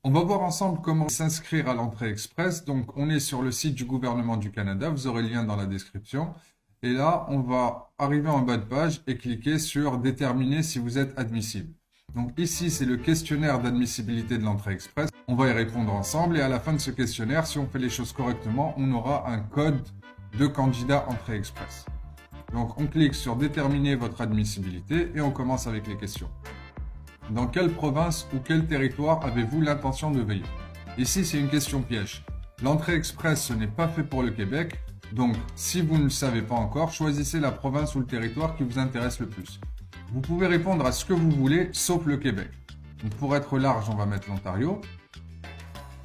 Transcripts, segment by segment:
On va voir ensemble comment s'inscrire à l'entrée express. Donc, on est sur le site du gouvernement du Canada. Vous aurez le lien dans la description. Et là, on va arriver en bas de page et cliquer sur déterminer si vous êtes admissible. Donc ici, c'est le questionnaire d'admissibilité de l'entrée express. On va y répondre ensemble et à la fin de ce questionnaire, si on fait les choses correctement, on aura un code de candidat entrée express. Donc on clique sur déterminer votre admissibilité et on commence avec les questions. Dans quelle province ou quel territoire avez-vous l'intention de veiller? Ici, c'est une question piège. L'entrée express, ce n'est pas fait pour le Québec. Donc, si vous ne le savez pas encore, choisissez la province ou le territoire qui vous intéresse le plus. Vous pouvez répondre à ce que vous voulez, sauf le Québec. Donc, pour être large, on va mettre l'Ontario.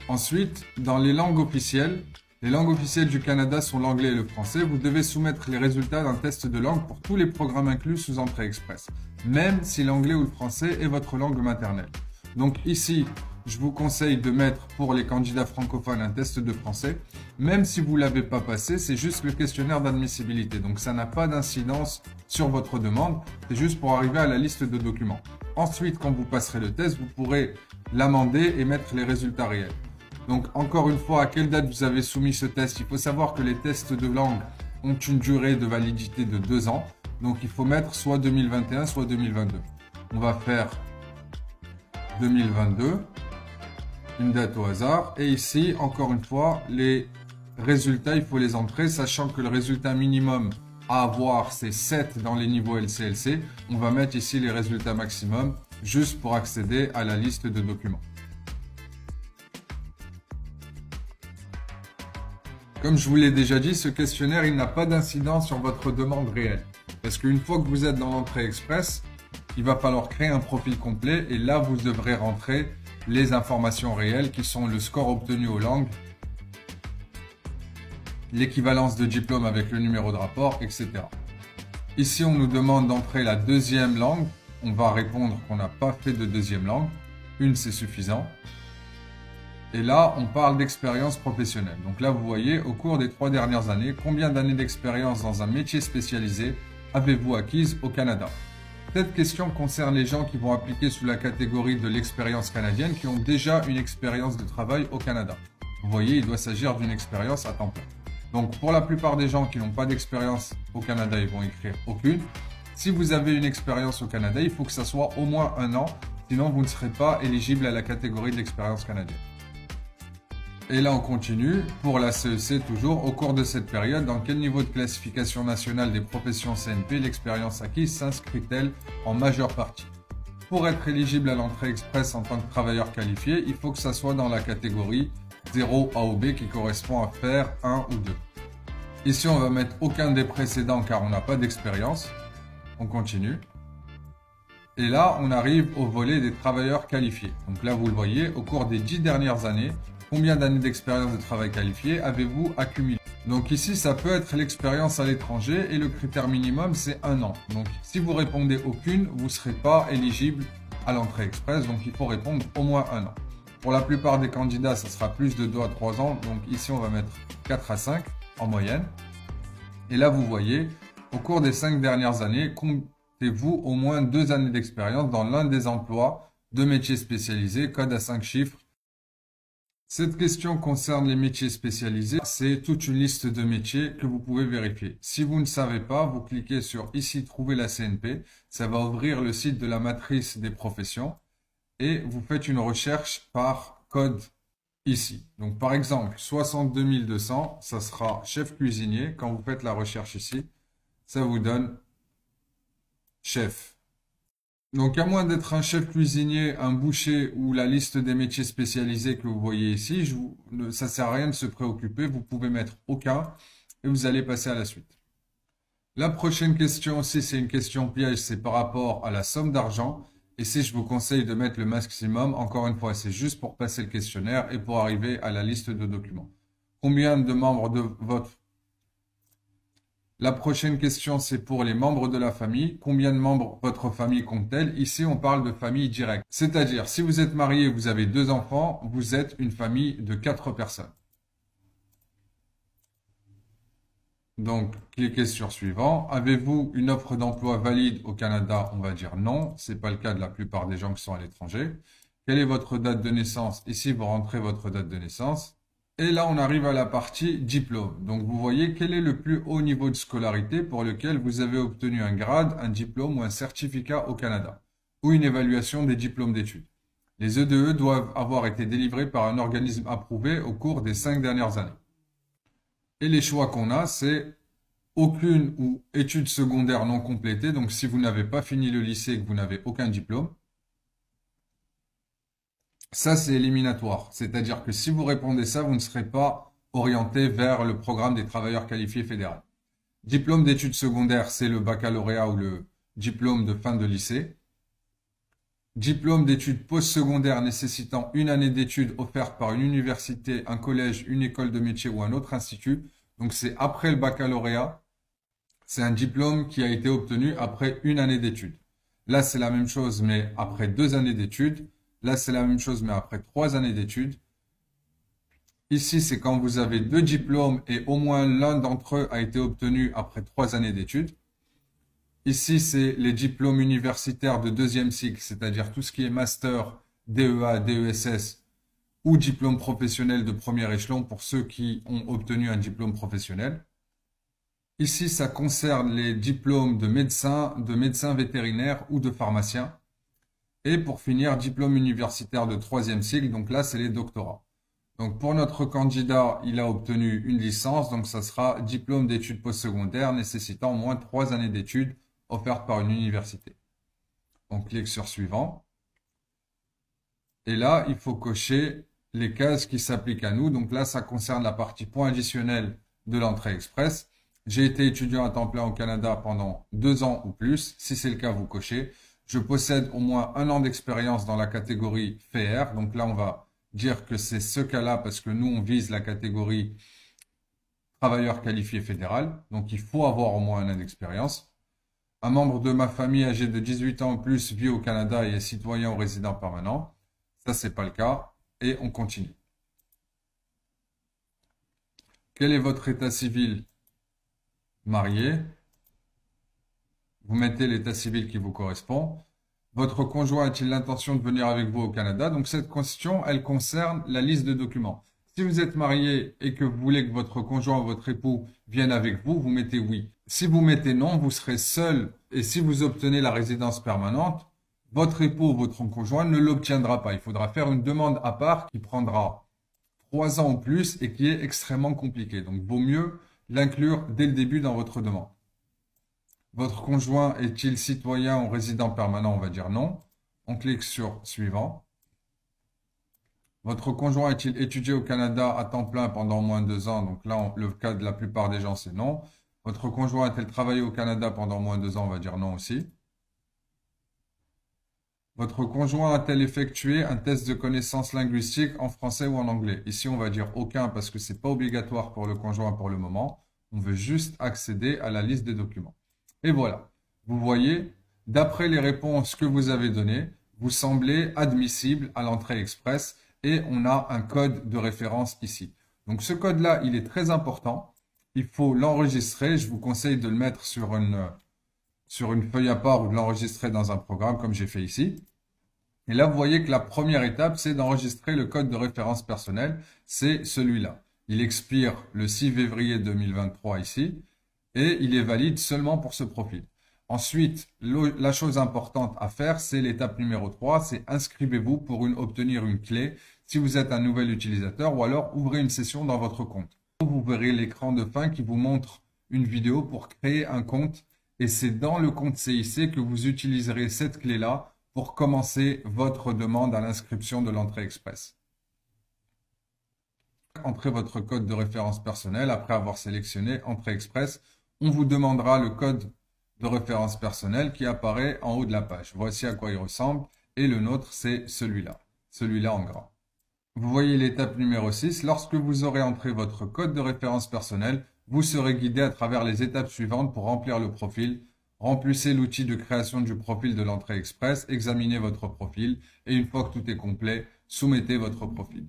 Ensuite, dans les langues officielles du Canada sont l'anglais et le français. Vous devez soumettre les résultats d'un test de langue pour tous les programmes inclus sous entrée express, même si l'anglais ou le français est votre langue maternelle. Donc ici, je vous conseille de mettre pour les candidats francophones un test de français. Même si vous ne l'avez pas passé, c'est juste le questionnaire d'admissibilité. Donc ça n'a pas d'incidence sur votre demande. C'est juste pour arriver à la liste de documents. Ensuite, quand vous passerez le test, vous pourrez l'amender et mettre les résultats réels. Donc encore une fois, à quelle date vous avez soumis ce test? Il faut savoir que les tests de langue ont une durée de validité de 2 ans. Donc il faut mettre soit 2021, soit 2022. On va faire 2022, une date au hasard. Et ici, encore une fois, les résultats, il faut les entrer, sachant que le résultat minimum à avoir, c'est 7 dans les niveaux LCLC. On va mettre ici les résultats maximum, juste pour accéder à la liste de documents. Comme je vous l'ai déjà dit, ce questionnaire, il n'a pas d'incidence sur votre demande réelle. Parce qu'une fois que vous êtes dans l'entrée express, il va falloir créer un profil complet et là, vous devrez rentrer les informations réelles qui sont le score obtenu aux langues, l'équivalence de diplôme avec le numéro de rapport, etc. Ici, on nous demande d'entrer la deuxième langue. On va répondre qu'on n'a pas fait de deuxième langue. Une, c'est suffisant. Et là, on parle d'expérience professionnelle. Donc là, vous voyez, au cours des 3 dernières années, combien d'années d'expérience dans un métier spécialisé avez-vous acquise au Canada? Cette question concerne les gens qui vont appliquer sous la catégorie de l'expérience canadienne, qui ont déjà une expérience de travail au Canada. Vous voyez, il doit s'agir d'une expérience à temps plein. Donc, pour la plupart des gens qui n'ont pas d'expérience au Canada, ils vont écrire aucune. Si vous avez une expérience au Canada, il faut que ça soit au moins 1 an, sinon vous ne serez pas éligible à la catégorie de l'expérience canadienne. Et là, on continue. Pour la CEC, toujours, au cours de cette période, dans quel niveau de classification nationale des professions CNP l'expérience acquise s'inscrit-elle en majeure partie? Pour être éligible à l'entrée express en tant que travailleur qualifié, il faut que ça soit dans la catégorie 0 A ou B qui correspond à faire 1 ou 2. Ici, on va mettre aucun des précédents car on n'a pas d'expérience. On continue. Et là, on arrive au volet des travailleurs qualifiés. Donc là, vous le voyez, au cours des 10 dernières années, combien d'années d'expérience de travail qualifié avez-vous accumulé? Donc ici, ça peut être l'expérience à l'étranger et le critère minimum, c'est 1 an. Donc si vous répondez aucune, vous ne serez pas éligible à l'entrée express. Donc il faut répondre au moins 1 an. Pour la plupart des candidats, ça sera plus de 2 à 3 ans. Donc ici, on va mettre 4 à 5 en moyenne. Et là, vous voyez, au cours des 5 dernières années, comptez-vous au moins 2 années d'expérience dans l'un des emplois de métiers spécialisés, code à 5 chiffres. Cette question concerne les métiers spécialisés. C'est toute une liste de métiers que vous pouvez vérifier. Si vous ne savez pas, vous cliquez sur ici trouver la CNP. Ça va ouvrir le site de la matrice des professions et vous faites une recherche par code ici. Donc par exemple, 62 200, ça sera chef cuisinier. Quand vous faites la recherche ici, ça vous donne chef. Donc, à moins d'être un chef cuisinier, un boucher ou la liste des métiers spécialisés que vous voyez ici, ça ne sert à rien de se préoccuper. Vous pouvez mettre aucun et vous allez passer à la suite. La prochaine question aussi, c'est une question piège, c'est par rapport à la somme d'argent. Et si je vous conseille de mettre le maximum, encore une fois, c'est juste pour passer le questionnaire et pour arriver à la liste de documents. Combien de membres de votre... La prochaine question, c'est pour les membres de la famille. Combien de membres votre famille compte-t-elle? Ici, on parle de famille directe. C'est-à-dire, si vous êtes marié et vous avez 2 enfants, vous êtes une famille de 4 personnes. Donc, cliquez sur suivant. Avez-vous une offre d'emploi valide au Canada? On va dire non. Ce n'est pas le cas de la plupart des gens qui sont à l'étranger. quelle est votre date de naissance? Ici, vous rentrez votre date de naissance. Et là, on arrive à la partie diplôme. Donc, vous voyez quel est le plus haut niveau de scolarité pour lequel vous avez obtenu un grade, un diplôme ou un certificat au Canada, ou une évaluation des diplômes d'études. Les EDE doivent avoir été délivrés par un organisme approuvé au cours des 5 dernières années. Et les choix qu'on a, c'est aucune ou études secondaires non complétées. Donc, si vous n'avez pas fini le lycée et que vous n'avez aucun diplôme, ça, c'est éliminatoire. C'est-à-dire que si vous répondez ça, vous ne serez pas orienté vers le programme des travailleurs qualifiés fédéral. Diplôme d'études secondaires, c'est le baccalauréat ou le diplôme de fin de lycée. Diplôme d'études postsecondaires nécessitant une année d'études offerte par une université, un collège, une école de métier ou un autre institut. Donc, c'est après le baccalauréat. C'est un diplôme qui a été obtenu après une année d'études. Là, c'est la même chose, mais après 2 années d'études. Là, c'est la même chose, mais après 3 années d'études. Ici, c'est quand vous avez 2 diplômes et au moins l'un d'entre eux a été obtenu après 3 années d'études. Ici, c'est les diplômes universitaires de 2e cycle, c'est-à-dire tout ce qui est master, DEA, DESS ou diplôme professionnel de premier échelon pour ceux qui ont obtenu un diplôme professionnel. Ici, ça concerne les diplômes de médecin vétérinaire ou de pharmacien. Et pour finir, diplôme universitaire de 3e cycle, donc là, c'est les doctorats. Donc pour notre candidat, il a obtenu une licence, donc ça sera diplôme d'études postsecondaires nécessitant au moins 3 années d'études offertes par une université. On clique sur suivant. Et là, il faut cocher les cases qui s'appliquent à nous. Donc là, ça concerne la partie points additionnels de l'entrée express. J'ai été étudiant à temps plein au Canada pendant 2 ans ou plus. Si c'est le cas, vous cochez. Je possède au moins 1 an d'expérience dans la catégorie FER. Donc là, on va dire que c'est ce cas-là parce que nous, on vise la catégorie travailleur qualifié fédéral. Donc, il faut avoir au moins 1 an d'expérience. Un membre de ma famille âgé de 18 ans ou plus vit au Canada et est citoyen ou résident permanent. Ça, c'est pas le cas. Et on continue. Quel est votre état civil? Marié. Vous mettez l'état civil qui vous correspond. Votre conjoint a-t-il l'intention de venir avec vous au Canada? Donc cette question, elle concerne la liste de documents. Si vous êtes marié et que vous voulez que votre conjoint ou votre époux vienne avec vous, vous mettez oui. Si vous mettez non, vous serez seul. Et si vous obtenez la résidence permanente, votre époux ou votre conjoint ne l'obtiendra pas. Il faudra faire une demande à part qui prendra 3 ans ou plus et qui est extrêmement compliquée. Donc vaut mieux l'inclure dès le début dans votre demande. Votre conjoint est-il citoyen ou résident permanent? On va dire non. On clique sur suivant. Votre conjoint est-il étudié au Canada à temps plein pendant au moins 2 ans? Donc là, le cas de la plupart des gens, c'est non. Votre conjoint a-t-il travaillé au Canada pendant au moins 2 ans? On va dire non aussi. Votre conjoint a-t-elle effectué un test de connaissances linguistiques en français ou en anglais? Ici, on va dire aucun parce que ce n'est pas obligatoire pour le conjoint pour le moment. On veut juste accéder à la liste des documents. Et voilà, vous voyez, d'après les réponses que vous avez données, vous semblez admissible à l'entrée express et on a un code de référence ici. Donc ce code-là, il est très important. Il faut l'enregistrer. Je vous conseille de le mettre sur une feuille à part ou de l'enregistrer dans un programme comme j'ai fait ici. Et là, vous voyez que la première étape, c'est d'enregistrer le code de référence personnel. C'est celui-là. Il expire le 6 février 2023 ici. Et il est valide seulement pour ce profil. Ensuite, la chose importante à faire, c'est l'étape numéro 3, c'est inscrivez-vous pour obtenir une clé si vous êtes un nouvel utilisateur ou alors ouvrez une session dans votre compte. Vous verrez l'écran de fin qui vous montre une vidéo pour créer un compte et c'est dans le compte CIC que vous utiliserez cette clé-là pour commencer votre demande à l'inscription de l'entrée express. Entrez votre code de référence personnelle après avoir sélectionné Entrée express. On vous demandera le code de référence personnelle qui apparaît en haut de la page. Voici à quoi il ressemble et le nôtre, c'est celui-là en gras. Vous voyez l'étape numéro 6. Lorsque vous aurez entré votre code de référence personnelle, vous serez guidé à travers les étapes suivantes pour remplir le profil. Remplissez l'outil de création du profil de l'entrée express, examinez votre profil et une fois que tout est complet, soumettez votre profil.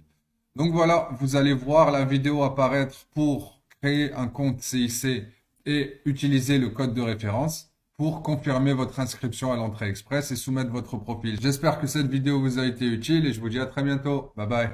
Donc voilà, vous allez voir la vidéo apparaître pour créer un compte CIC et utiliser le code de référence. pour confirmer votre inscription à l'entrée express et soumettre votre profil. J'espère que cette vidéo vous a été utile et je vous dis à très bientôt. Bye bye.